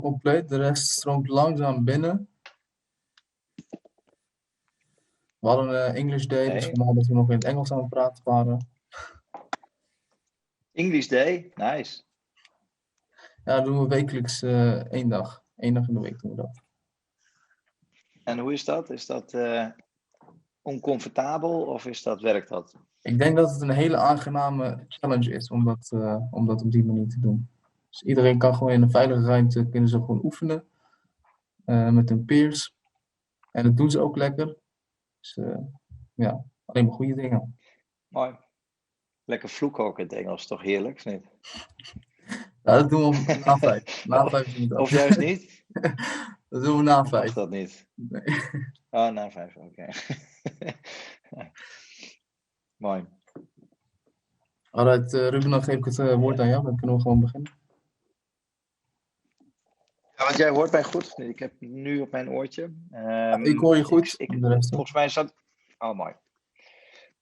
compleet. De rest stroomt langzaam binnen. We hadden een English Day, dus vandaar dat we nog in het Engels aan het praten waren. English Day, nice. Ja, dat doen we wekelijks 1 dag. 1 dag in de week doen we dat. En hoe is dat? Is dat oncomfortabel of werkt dat? Ik denk dat het een hele aangename challenge is om dat op die manier te doen. Dus iedereen kan gewoon in een veilige ruimte, kunnen ze gewoon oefenen met hun peers. En dat doen ze ook lekker. Dus ja, alleen maar goede dingen. Mooi. Lekker vloeken ook in het Engels, toch heerlijk, is niet? Ja, dat doen we na 5. Na 5 doen we dat. Of juist niet? Dat doen we na 5. Of dat niet? Nee. Oh, na 5, oké. Mooi. Alright, Ruben, dan geef ik het woord aan jou. Dan kunnen we gewoon beginnen. Ja, want jij hoort mij goed. Ik heb nu op mijn oortje. Ik hoor je goed. Volgens mij zat... Oh, mooi.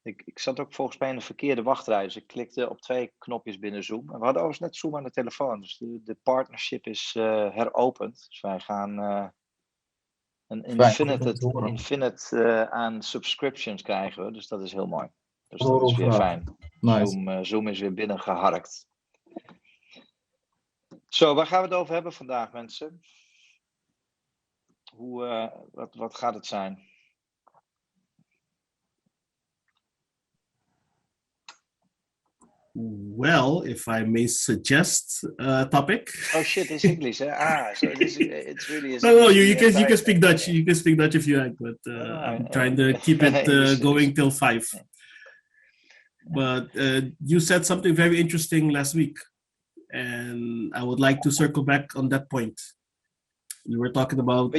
Ik zat ook volgens mij in de verkeerde wachtrij. Dus ik klikte op 2 knopjes binnen Zoom. En we hadden overigens net Zoom aan de telefoon. Dus de partnership is heropend. Dus wij gaan een infinite aan subscriptions krijgen we. Dus dat is heel mooi. Dus dat is weer fijn. Nice. Zoom is weer binnengeharkt. Zo, waar gaan we het over hebben vandaag, mensen? Wat gaat het zijn? Well, if I may suggest a topic. Oh shit, it's English, eh? So it's really. No, you can speak Dutch. You can speak Dutch if you like, but I'm trying to keep it going till 5. But you said something very interesting last week, and I would like to circle back on that point. You were talking about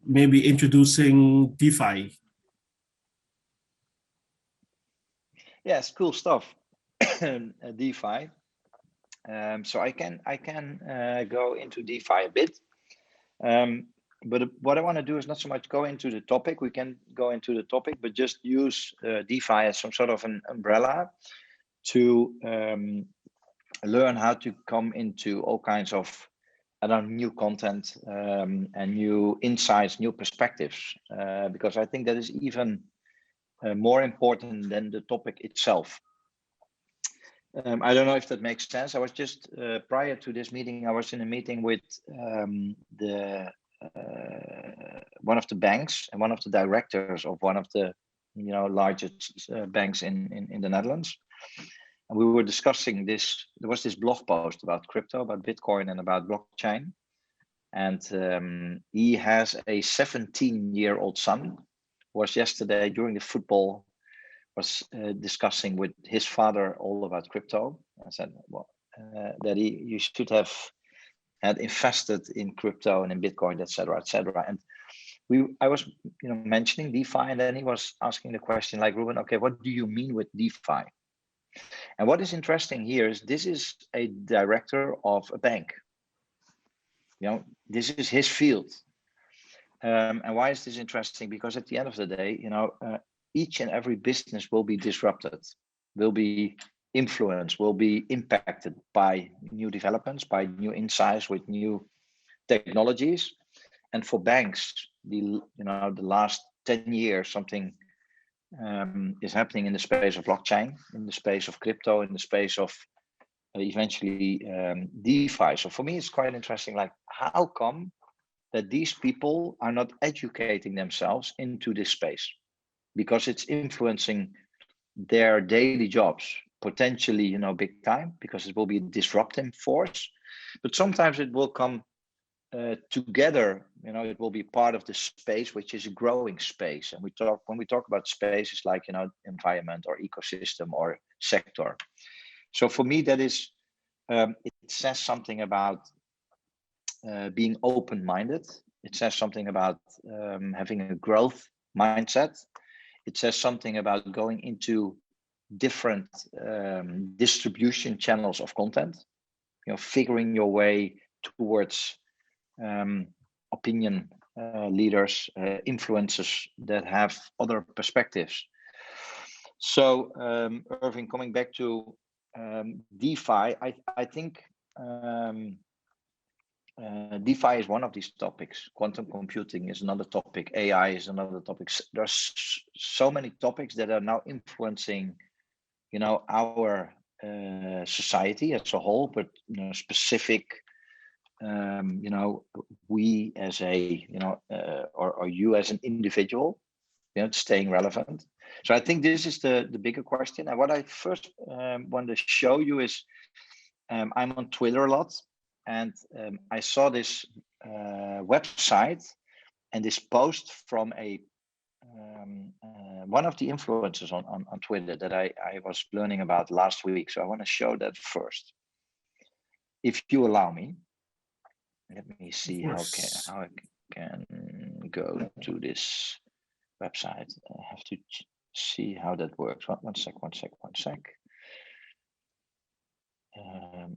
maybe introducing DeFi. Yes, cool stuff. DeFi. So I can go into DeFi a bit. But what I want to do is not so much go into the topic. We can go into the topic, but just use DeFi as some sort of an umbrella to learn how to come into all kinds of new content and new insights, new perspectives. Because I think that is even more important than the topic itself. I don't know if that makes sense. I was just prior to this meeting, I was in a meeting with one of the banks and one of the directors of one of the largest banks in the Netherlands. And we were discussing this. There was this blog post about crypto, about Bitcoin, and about blockchain. And he has a 17-year-old son who was yesterday during the football was discussing with his father all about crypto. I said, well, that you should have had invested in crypto and in Bitcoin, etc., etc. And I was, mentioning DeFi, and then he was asking the question, like, Ruben, okay, what do you mean with DeFi? And what is interesting here is this is a director of a bank. This is his field. And why is this interesting? Because at the end of the day, each and every business will be disrupted, will be influenced, will be impacted by new developments, by new insights with new technologies. And for banks, the last 10 years, something is happening in the space of blockchain, in the space of crypto, in the space of eventually DeFi. So for me, it's quite interesting, like, how come that these people are not educating themselves into this space? Because it's influencing their daily jobs, potentially, big time, because it will be a disruptive force. But sometimes it will come together, it will be part of the space, which is a growing space. And when we talk about space, it's like, environment or ecosystem or sector. So for me, that is, it says something about being open-minded. It says something about having a growth mindset. It says something about going into different distribution channels of content, figuring your way towards opinion leaders, influencers that have other perspectives. So, Irving, coming back to DeFi, I think DeFi is one of these topics. Quantum computing is another topic. AI is another topic. There's so many topics that are now influencing, our society as a whole, but specific. We as a, or you as an individual, staying relevant. So I think this is the bigger question. And what I first want to show you is, I'm on Twitter a lot, and I saw this website and this post from one of the influencers on Twitter that I was learning about last week. So I want to show that first, if you allow me. Let me see how I can go to this website. I have to see how that works. One sec.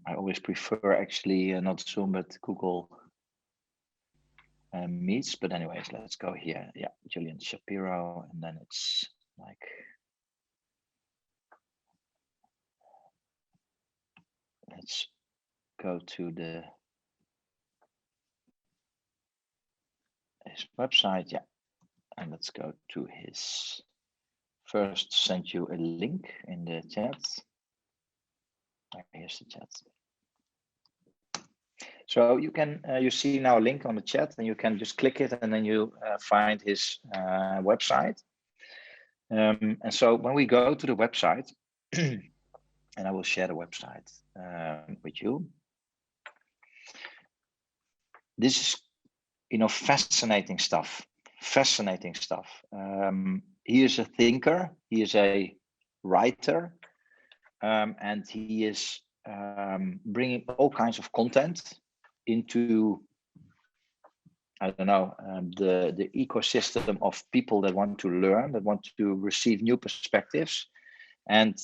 I always prefer actually not Zoom, but Google Meets. But anyways, let's go here. Yeah, Julian Shapiro, and then it's like, let's go to his website. Yeah, and let's go to his. First, send you a link in the chat. Here's the chat. So you can you see now a link on the chat, and you can just click it, and then you find his website. And so when we go to the website, and I will share the website with you. This is, fascinating stuff. Fascinating stuff. He is a thinker. He is a writer. And he is bringing all kinds of content into, I don't know, the ecosystem of people that want to learn, that want to receive new perspectives. And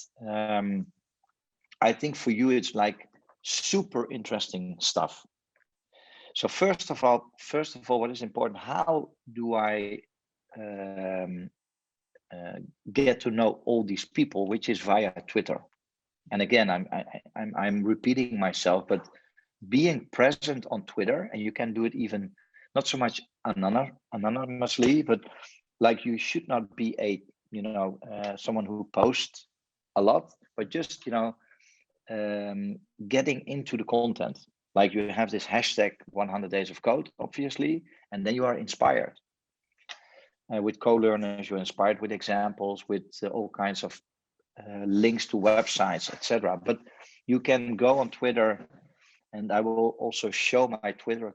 I think for you, it's like super interesting stuff. So first of all, what is important? How do I get to know all these people, which is via Twitter? And again, I'm repeating myself, but being present on Twitter, and you can do it even not so much anonymously, but like you should not be a someone who posts a lot, but just getting into the content. Like you have this hashtag 100 days of code, obviously, and then you are inspired. With co-learners, you're inspired with examples, with all kinds of links to websites, etc. But you can go on Twitter, and I will also show my Twitter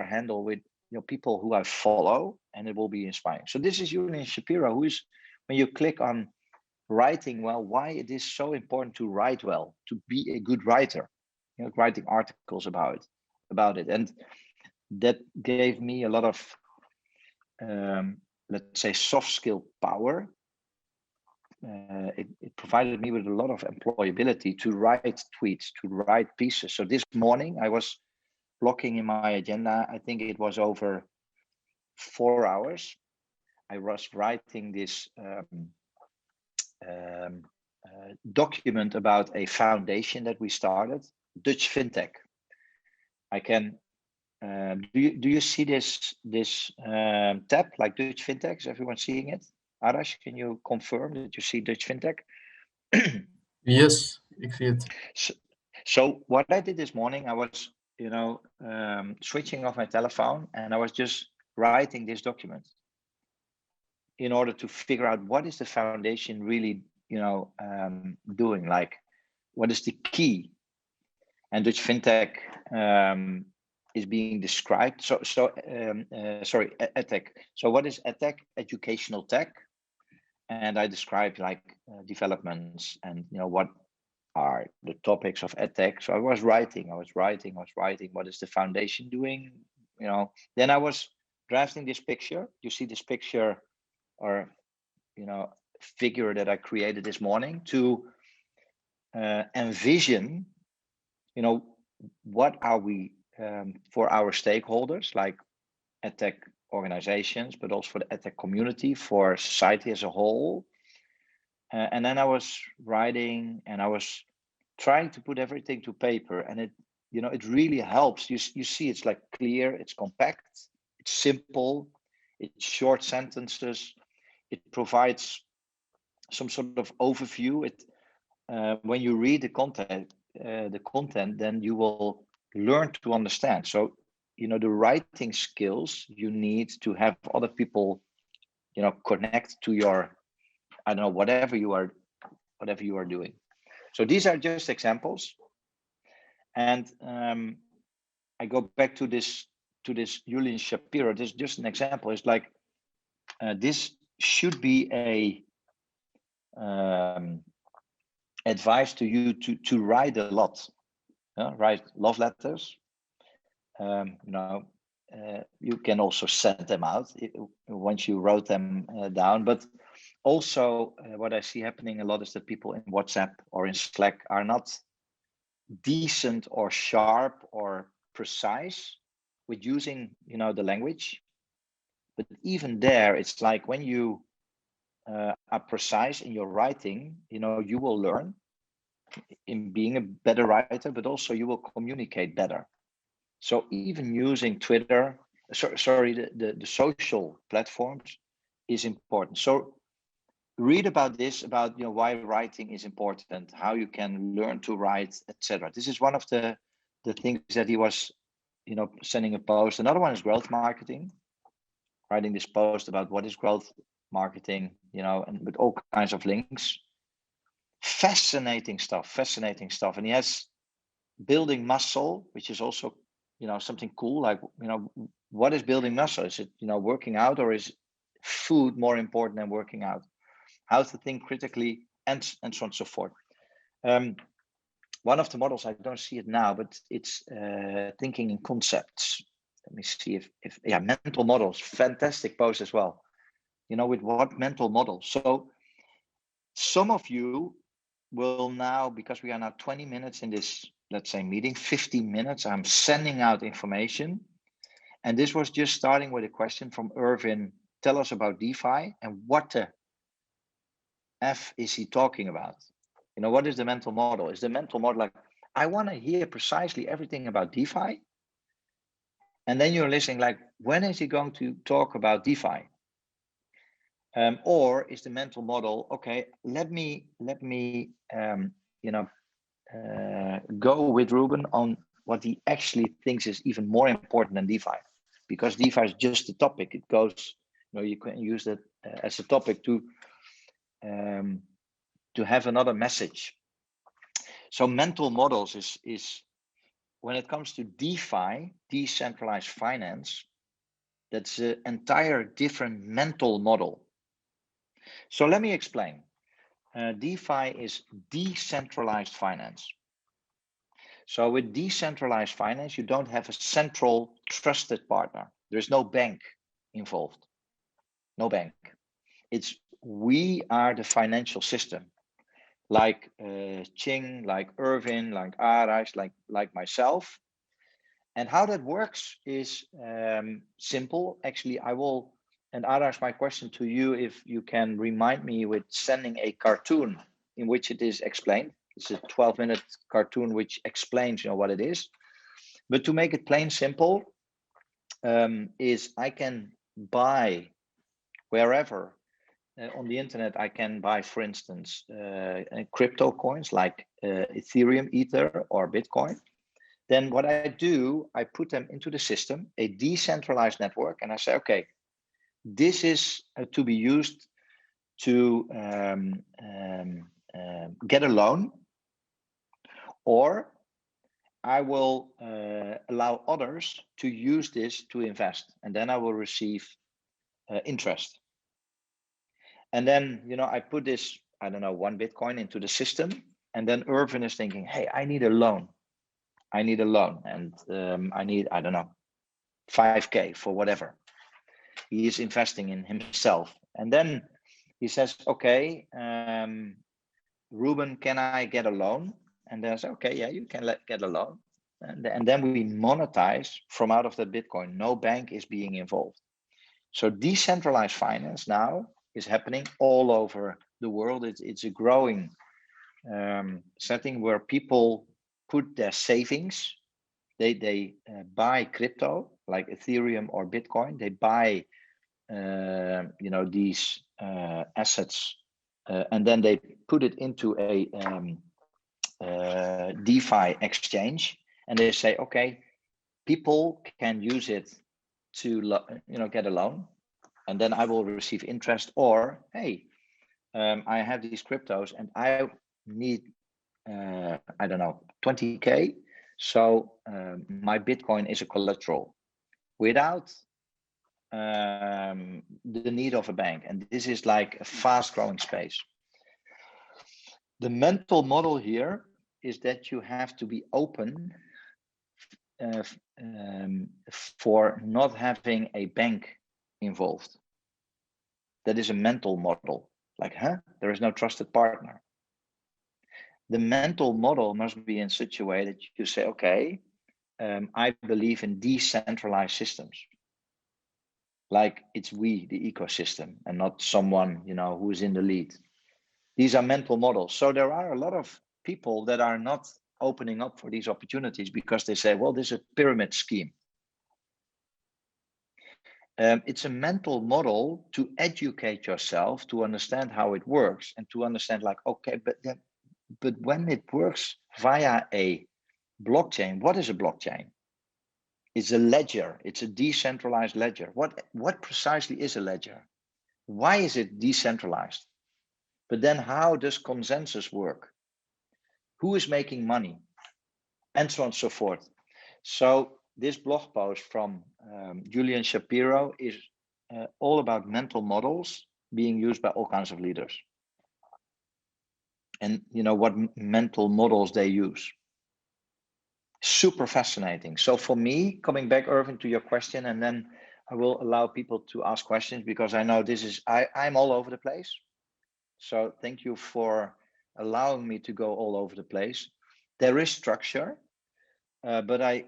handle with people who I follow, and it will be inspiring. So this is Julian Shapiro, who is, when you click on writing well, why it is so important to write well, to be a good writer, writing articles about it, and that gave me a lot of let's say soft skill power. It provided me with a lot of employability to write tweets, to write pieces. So this morning I was blocking in my agenda, I think it was over 4 hours. I was writing this document about a foundation that we started, Dutch FinTech. I can, do you see this tab, like Dutch FinTech? Is everyone seeing it? Arash, can you confirm that you see Dutch FinTech? Yes, ik zie het. So what I did this morning, I was, switching off my telephone, and I was just writing this document in order to figure out what is the foundation really, doing, like what is the key. And Dutch FinTech is being described. Sorry, EdTech. So what is EdTech? Educational tech. And I described like developments and what are the topics of EdTech. So I was writing. What is the foundation doing? Then I was drafting this picture. You see this picture, or figure that I created this morning to envision. What are we for our stakeholders, like EdTech organizations, but also for the EdTech community, for society as a whole. And then I was writing, and I was trying to put everything to paper, and you know, it really helps. You see, it's like clear, it's compact, it's simple, it's short sentences. It provides some sort of overview. It when you read the content, then you will learn to understand. So, you know, the writing skills you need to have other people, you know, connect to your, I don't know, whatever you are doing. So these are just examples. And I go back to this Julian Shapiro. This is just an example. It's like this should be a advice to you to write a lot, write love letters. You know, you can also send them out once you wrote them down. But also, what I see happening a lot is that people in WhatsApp or in Slack are not decent or sharp or precise with using, you know, the language. But even there, it's like when you are precise in your writing, you know, you will learn in being a better writer, but also you will communicate better. So even using Twitter, the social platforms is important. So read about this, about, you know, why writing is important, how you can learn to write, etc. This is one of the things that he was, you know, sending a post. Another one is growth marketing, writing this post about what is growth marketing, you know, and with all kinds of links. Fascinating stuff. And he has building muscle, which is also, you know, something cool. Like, you know, what is building muscle? Is it, you know, working out, or is food more important than working out? How to think critically, and so on and so forth. One of the models, I don't see it now, but it's thinking in concepts. Let me see if yeah, mental models, fantastic post as well. You know, with what mental models? So some of you will now, because we are now 20 minutes in this, let's say, meeting, 15 minutes, I'm sending out information. And this was just starting with a question from Irvin. Tell us about DeFi, and what the F is he talking about? You know, what is the mental model? Is the mental model like, I want to hear precisely everything about DeFi? And then you're listening like, when is he going to talk about DeFi? Or is the mental model, okay, let me you know, go with Ruben on what he actually thinks is even more important than DeFi, because DeFi is just a topic. It goes, you know, you can use that as a topic to have another message. So mental models is when it comes to DeFi, decentralized finance, that's an entire different mental model. So let me explain. DeFi is decentralized finance. So with decentralized finance, you don't have a central trusted partner. There's no bank involved. No bank. It's we are the financial system. Like Ching, like Irvin, like Arash, like myself. And how that works is simple. Actually, I will, and Arash, my question to you, if you can remind me with sending a cartoon in which it is explained. It's a 12-minute cartoon which explains, you know, what it is. But to make it plain simple, is I can buy wherever on the internet. I can buy, for instance, crypto coins like Ethereum, Ether, or Bitcoin. Then what I do, I put them into the system, a decentralized network, and I say, okay, this is to be used to get a loan, or I will allow others to use this to invest, and then I will receive interest. And then, you know, I put this, I don't know, 1 Bitcoin into the system, and then Irvin is thinking, hey, I need a loan. And I need, I don't know, 5K for whatever. He is investing in himself. And then he says, okay, Ruben, can I get a loan? And then I say, okay, yeah, you can get a loan. And then we monetize from out of that Bitcoin. No bank is being involved. So decentralized finance now is happening all over the world. It's a growing setting where people put their savings They buy crypto like Ethereum or Bitcoin. They buy these assets, and then they put it into a DeFi exchange, and they say, okay, people can use it to get a loan, and then I will receive interest. Or hey, I have these cryptos and I need I don't know, 20k, so my Bitcoin is a collateral without the need of a bank. And this is like a fast growing space. The mental model here is that you have to be open for not having a bank involved. That is a mental model. Like, there is no trusted partner. The mental model must be in such a way that you say, okay, I believe in decentralized systems. Like it's we, the ecosystem, and not someone, who is in the lead. These are mental models. So there are a lot of people that are not opening up for these opportunities because they say, well, this is a pyramid scheme. It's a mental model to educate yourself, to understand how it works, and to understand like, okay, but when it works via a blockchain, what is a blockchain? It's a ledger. It's a decentralized ledger. What precisely is a ledger? Why is it decentralized? But then how does consensus work? Who is making money? And so on and so forth. So this blog post from Julian Shapiro is all about mental models being used by all kinds of leaders. And what mental models they use. Super fascinating. So for me, coming back, Irvin, to your question, and then I will allow people to ask questions because I know I'm all over the place. So thank you for allowing me to go all over the place. There is structure, but I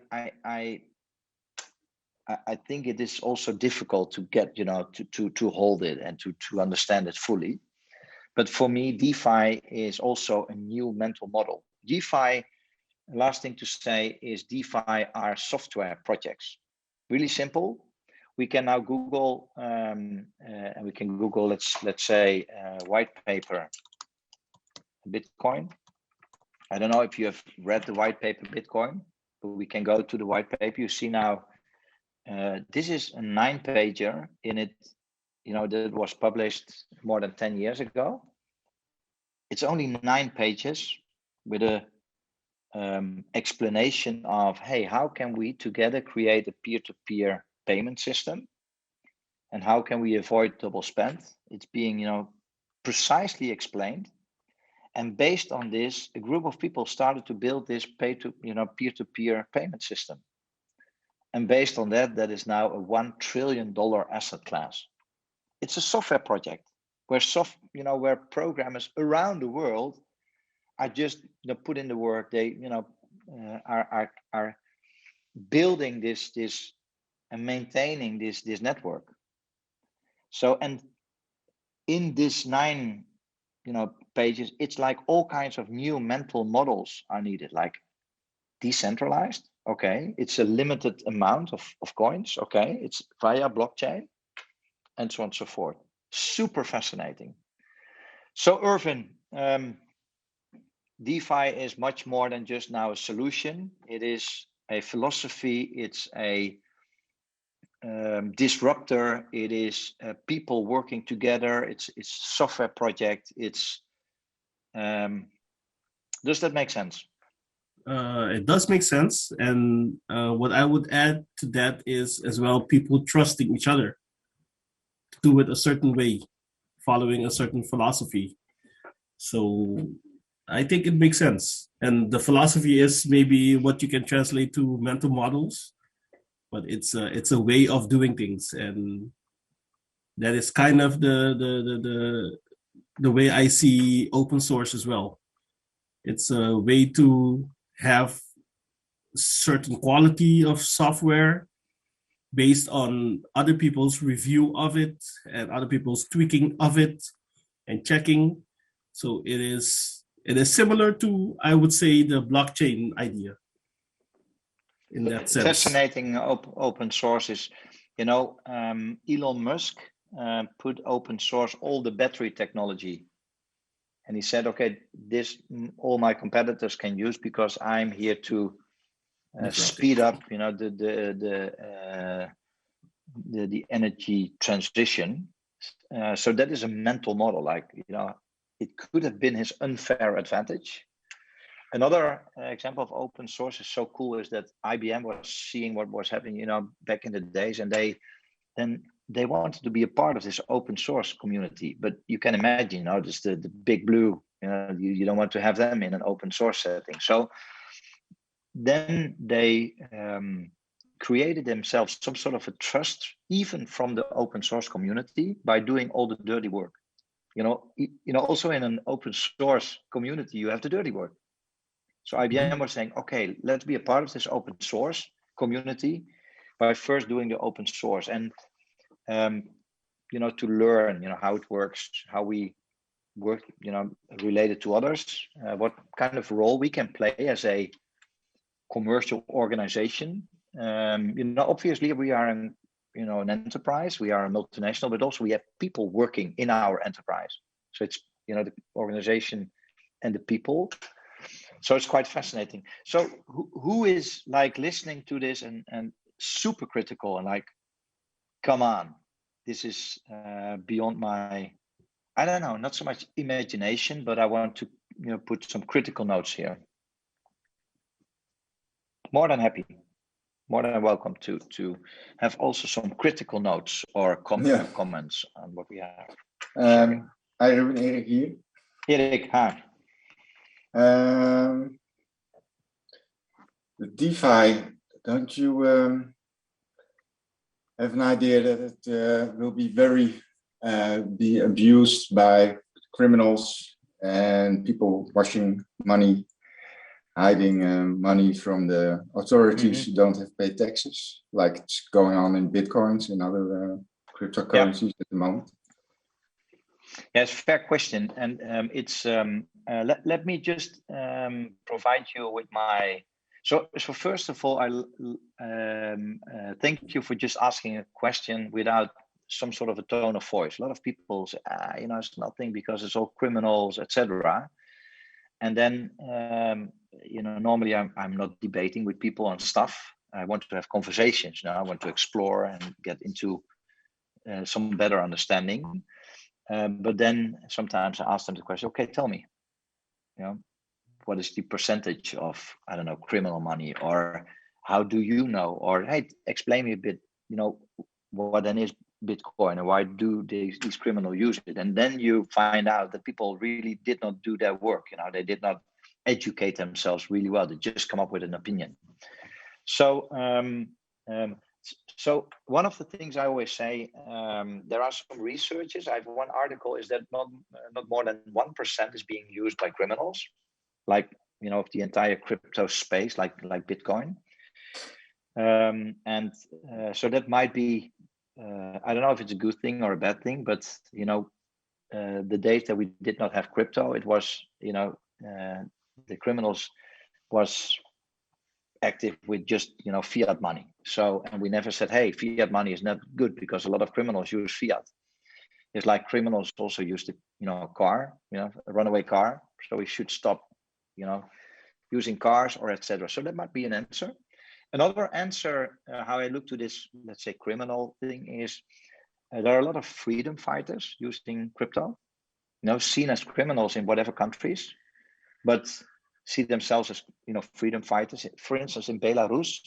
think it is also difficult to get, to hold it and to understand it fully. But for me, DeFi is also a new mental model. DeFi, last thing to say is DeFi are software projects. Really simple. We can now Google, and we can Google, let's say, white paper Bitcoin. I don't know if you have read the white paper Bitcoin, but we can go to the white paper. You see now, this is a 9-pager in it, that was published more than 10 years ago. It's only 9 pages with a explanation of, hey, how can we together create a peer-to-peer payment system? And how can we avoid double spend? It's being, precisely explained. And based on this, a group of people started to build this peer-to-peer payment system. And based on that is now a $1 trillion asset class. It's a software project where programmers around the world are just put in the work. They are building this and maintaining this network. So, and in this 9 pages, it's like all kinds of new mental models are needed, like decentralized. Okay, it's a limited amount of coins. Okay, it's via blockchain, and so on and so forth. Super fascinating. So, Irvin, DeFi is much more than just now a solution. It is a philosophy. It's a disruptor. It is people working together. It's a software project. It's does that make sense? It does make sense. And what I would add to that is as well, people trusting each other to do it a certain way, following a certain philosophy. So I think it makes sense. And the philosophy is maybe what you can translate to mental models, but it's a way of doing things. And that is kind of the way I see open source as well. It's a way to have certain quality of software based on other people's review of it and other people's tweaking of it and checking. So it is similar to, I would say, the blockchain idea. in that sense. Fascinating open source is, Elon Musk put open source all the battery technology, and he said, okay, this all my competitors can use because I'm here to speed up, the energy transition. So that is a mental model. It could have been his unfair advantage. Another example of open source is so cool is that IBM was seeing what was happening, back in the days, and they wanted to be a part of this open source community. But you can imagine, this the big blue, you don't want to have them in an open source setting. So then they created themselves some sort of a trust, even from the open source community, by doing all the dirty work. Also in an open source community, you have the dirty work. So IBM was saying, okay, let's be a part of this open source community by first doing the open source and, to learn, how it works, how we work, related to others, what kind of role we can play as a commercial organization. Obviously we are an enterprise, we are a multinational, but also we have people working in our enterprise. So it's, the organization and the people. So it's quite fascinating. So who is listening to this and super critical and come on, this is beyond my, I don't know, not so much imagination, but I want to put some critical notes here. More than happy, more than welcome to have also some critical notes or comments on what we have. Hi, Ruben, Erik here. Erik, hi. The DeFi, don't you have an idea that it will be be abused by criminals and people washing money, hiding money from the authorities who don't have paid taxes, like it's going on in Bitcoins and other cryptocurrencies at the moment? Yes, fair question, and it's let me just provide you with my. So first of all, I thank you for just asking a question without some sort of a tone of voice. A lot of people say, it's nothing because it's all criminals, etc. And then, normally I'm not debating with people on stuff. I want to have conversations. I want to explore and get into some better understanding. But then sometimes I ask them the question, okay, tell me, what is the percentage of, I don't know, criminal money, or how do you know, or hey, explain me a bit, what then is Bitcoin and why do these criminals use it? And then you find out that people really did not do their work. They did not educate themselves really well. They just come up with an opinion. So, so one of the things I always say, there are some researches. I have one article is that not more than 1% is being used by criminals, of the entire crypto space, like Bitcoin. So that might be, I don't know if it's a good thing or a bad thing, but the days that we did not have crypto, it was the criminals was active with just fiat money. So, and we never said, hey, fiat money is not good, because a lot of criminals use fiat. It's like criminals also use a car, a runaway car. So we should stop using cars or etc. So that might be an answer. Another answer, how I look to this, let's say, criminal thing is, there are a lot of freedom fighters using crypto, seen as criminals in whatever countries, but see themselves as, freedom fighters. For instance, in Belarus,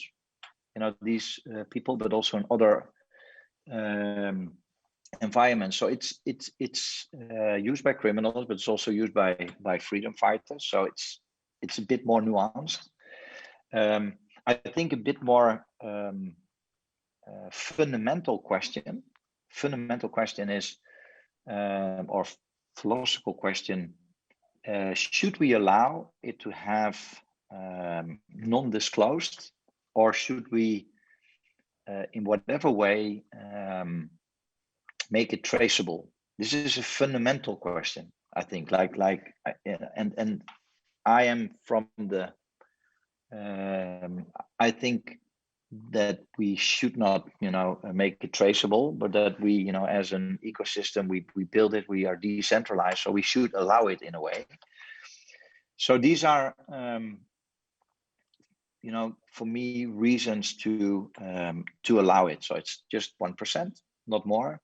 these people, but also in other environments. So it's used by criminals, but it's also used by freedom fighters. So it's a bit more nuanced. I think a bit more fundamental question is, or philosophical question, should we allow it to have non-disclosed, or should we, in whatever way, make it traceable? This is a fundamental question, I think. And I am from the I think that we should not, make it traceable, but that we, as an ecosystem, we build it, we are decentralized, so we should allow it in a way. So these are, for me, reasons to allow it. So it's just 1%, not more,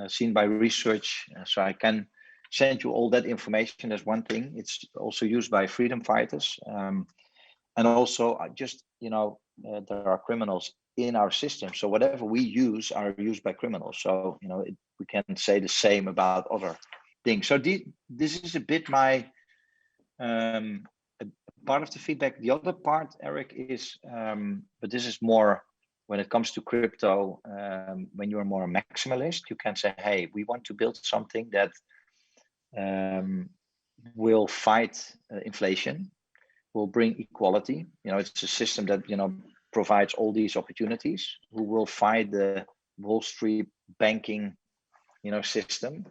seen by research. So I can send you all that information. That's one thing. It's also used by freedom fighters. And also just, there are criminals in our system. So whatever we use are used by criminals. So, we can say the same about other things. So this is a bit my part of the feedback. The other part, Eric, is, but this is more when it comes to crypto, when you're more a maximalist, you can say, hey, we want to build something that will fight inflation, will bring equality. It's a system that, provides all these opportunities, who will fight the Wall Street banking, system.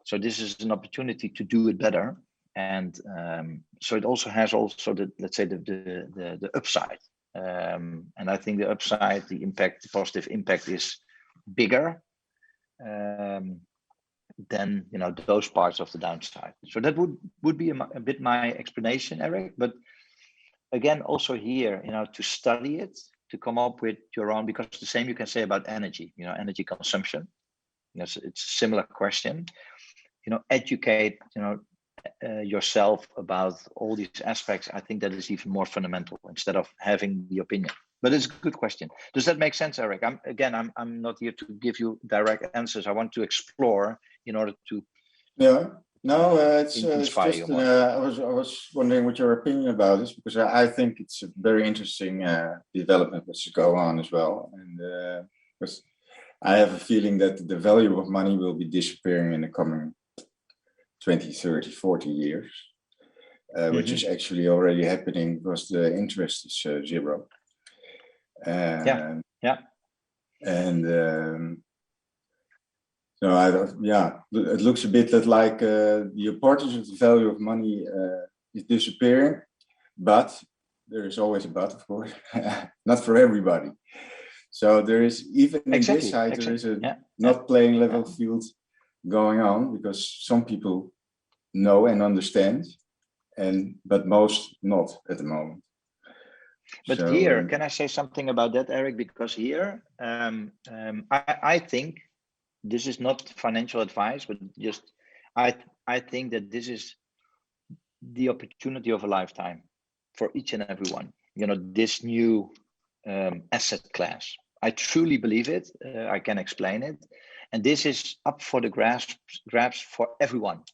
So this is an opportunity to do it better. And so it also has the, let's say, the upside. And I think the upside, the impact, the positive impact is bigger than, those parts of the downside. So that would be a bit my explanation, Eric. But again, also here, to study it, to come up with your own, because the same you can say about energy, energy consumption. It's a similar question. Educate, yourself about all these aspects. I think that is even more fundamental instead of having the opinion. But it's a good question. Does that make sense, Eric? I'm not here to give you direct answers. I want to explore in order to. Yeah. No, it's just. I was wondering what your opinion about this, because I think it's a very interesting development which is going on as well, and because I have a feeling that the value of money will be disappearing in the coming 20, 30, 40 years, which is actually already happening because the interest is zero. And so it looks a bit like the importance of the value of money is disappearing, but there is always a but, of course, not for everybody. So there is, even in this side, there is a not playing level field going on, because some people know and understand, but most not at the moment. But so, here, can I say something about that, Eric? Because here, I think this is not financial advice, but just I think that this is the opportunity of a lifetime for each and every one. This new asset class. I truly believe it. I can explain it, and this is up for the grabs for everyone,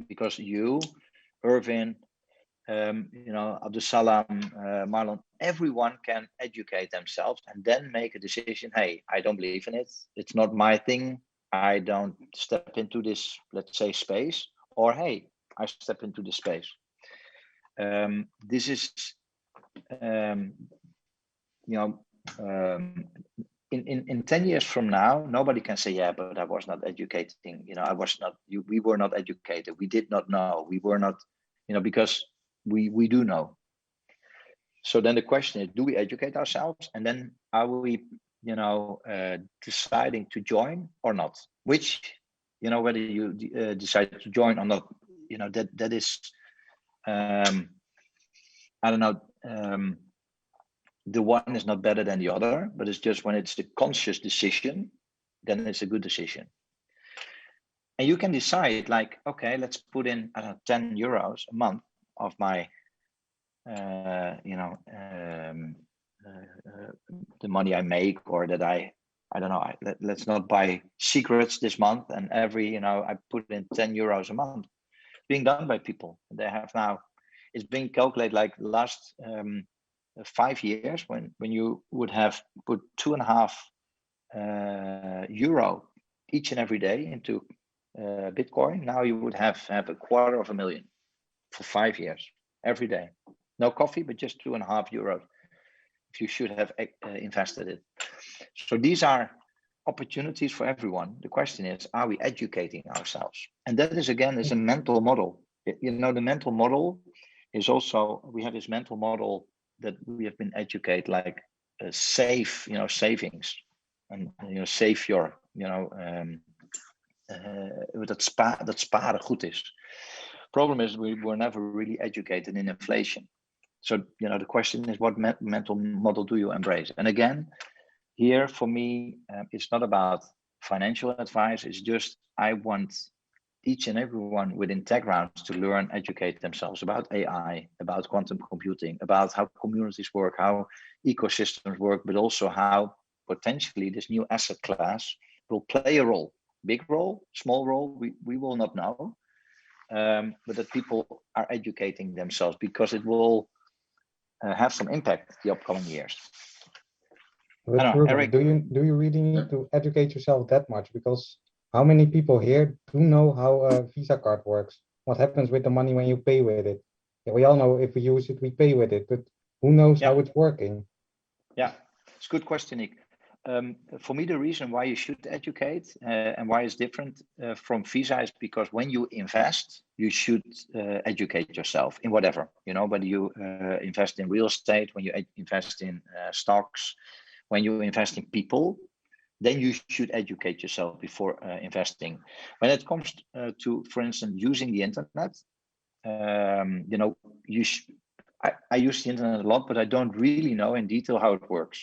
because you, Irvin, Abdul Salam, Marlon, everyone can educate themselves and then make a decision. Hey, I don't believe in it. It's not my thing. I don't step into this, let's say, space. Or hey, I step into this space. This is, in 10 years from now, nobody can say, yeah, but I was not educating. We were not educated. We did not know. We were not, because we do know. So then the question is, do we educate ourselves? And then are we, deciding to join or not? Which, whether you decide to join or not, that is, I don't know. The one is not better than the other, but it's just when it's the conscious decision, then it's a good decision. And you can decide, like, okay, let's put in 10 euros a month of my, the money I make, or that I don't know, let's not buy secrets this month, and every, I put in 10 euros a month. Being done by people. They have now, it's being calculated like last 5 years, when you would have put 2.5 euro each and every day into Bitcoin. Now you would have 250,000 for 5 years, every day. No coffee, but just 2.5 euros. If you should have invested it. So these are opportunities for everyone. The question is, are we educating ourselves? And that is, again, is a mental model. The mental model is also, we have this mental model that we have been educated, like save, savings, and save your, dat sparen goed is. Problem is, we were never really educated in inflation. So, the question is, what mental model do you embrace? And again, here for me, it's not about financial advice. It's just, I want each and everyone within tech rounds to learn, educate themselves about AI, about quantum computing, about how communities work, how ecosystems work, but also how potentially this new asset class will play a role. Big role, small role, we will not know. But that people are educating themselves, because it will have some impact the upcoming years. But Ruben, Eric, do you really need to educate yourself that much? Because how many people here do know how a Visa card works? What happens with the money when you pay with it? Yeah, we all know if we use it, we pay with it, but who knows how it's working? Yeah, it's a good question, Nick. For me, the reason why you should educate and why it's different from Visa is because when you invest, you should educate yourself in whatever, whether you invest in real estate, when you invest in stocks, when you invest in people, then you should educate yourself before investing. When it comes to, for instance, using the internet, I use the internet a lot, but I don't really know in detail how it works.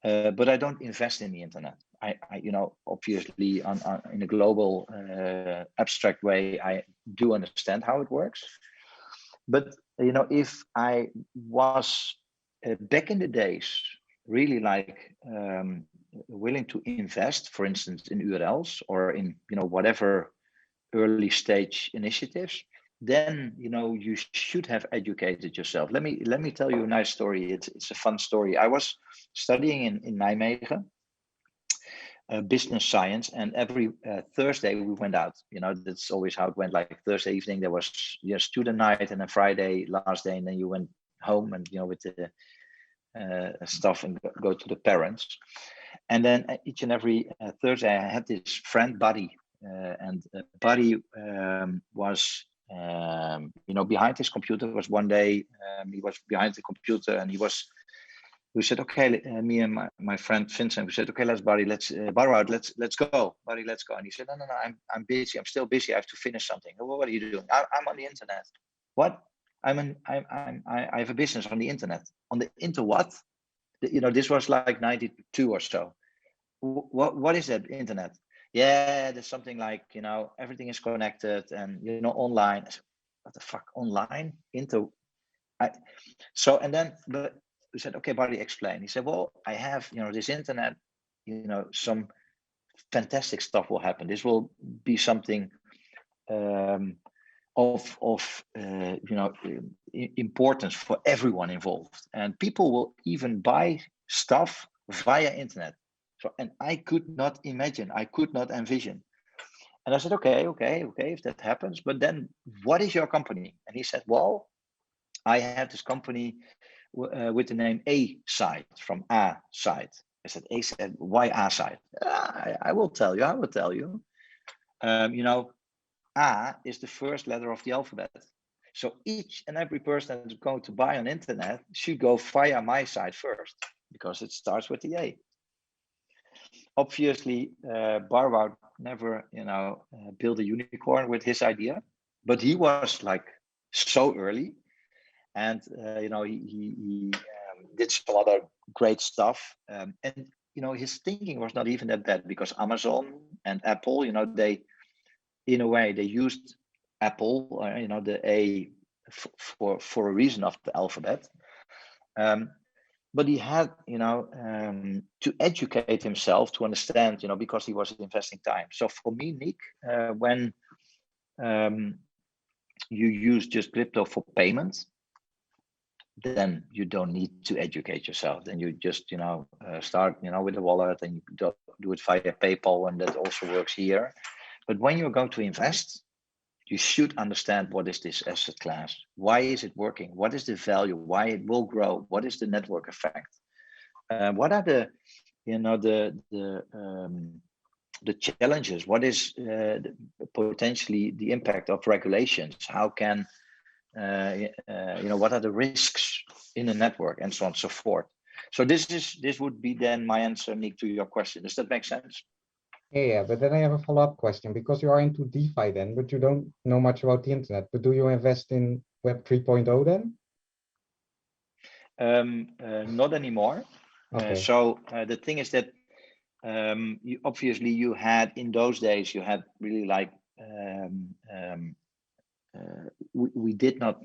But I don't invest in the internet. I obviously in a global abstract way, I do understand how it works. But if I was back in the days really like willing to invest, for instance, in URLs or in whatever early stage initiatives, then you should have educated yourself. Let me tell you a nice story. It's a fun story. I was studying in Nijmegen, business science, and every Thursday we went out. That's always how it went. Like Thursday evening there was student night, and then Friday last day, and then you went home and with the stuff and go to the parents. And then each and every Thursday I had this friend Buddy, and Buddy was behind his computer. Was one day he was behind the computer, and we said, okay, me and my friend Vincent, we said, okay, let's go, Buddy, let's go. And he said, no, I'm busy. I'm still busy. I have to finish something. Well, what are you doing? I'm on the internet. What? I have a business on the internet. On the what? This was like 92 or so. What is that internet? Yeah, there's something like, everything is connected and, online. I said, what the fuck, online? But we said, okay, Buddy, explain. He said, well, I have, this internet, some fantastic stuff will happen. This will be something of importance for everyone involved. And people will even buy stuff via internet. So, and I could not imagine, I could not envision. And I said, okay, if that happens, but then what is your company? And he said, well, I have this company with the name A side, from A side. I said, A side, why A side? I will tell you. A is the first letter of the alphabet. So each and every person that's going to buy on internet should go via my site first, because it starts with the A. Obviously, Barwoud never, built a unicorn with his idea, but he was like so early, and he did some other great stuff. And his thinking was not even that bad, because Amazon and Apple, they, in a way, they used Apple, the A for a reason of the alphabet. But he had, to educate himself to understand, because he was investing time. So for me, Nick, when you use just crypto for payments, then you don't need to educate yourself. Then you just, start, with the wallet, and you do it via PayPal, and that also works here. But when you're going to invest, you should understand, what is this asset class? Why is it working? What is the value? Why it will grow? What is the network effect? What are the challenges? What is potentially the impact of regulations? How can what are the risks in a network, and so on and so forth. So this would be then my answer, Nick, to your question. Does that make sense? Yeah, but then I have a follow-up question, because you are into DeFi then, but you don't know much about the internet. But do you invest in Web 3.0 then? Not anymore. Okay. So the thing is that you had in those days, you had really like we did not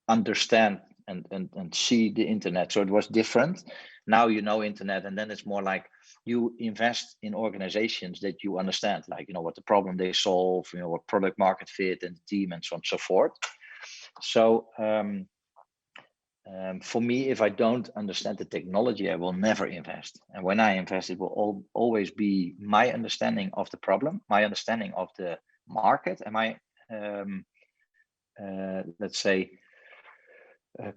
understand and see the internet, so it was different. Now you know internet, and then it's more like you invest in organizations that you understand, like what the problem they solve, what product market fit and the team, and so on and so forth. So for me, if I don't understand the technology, I will never invest. And when I invest, it will always be my understanding of the problem, my understanding of the market, and my let's say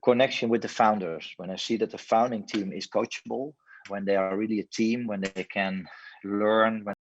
connection with the founders. When I see that the founding team is coachable, when they are really a team, when they can learn, when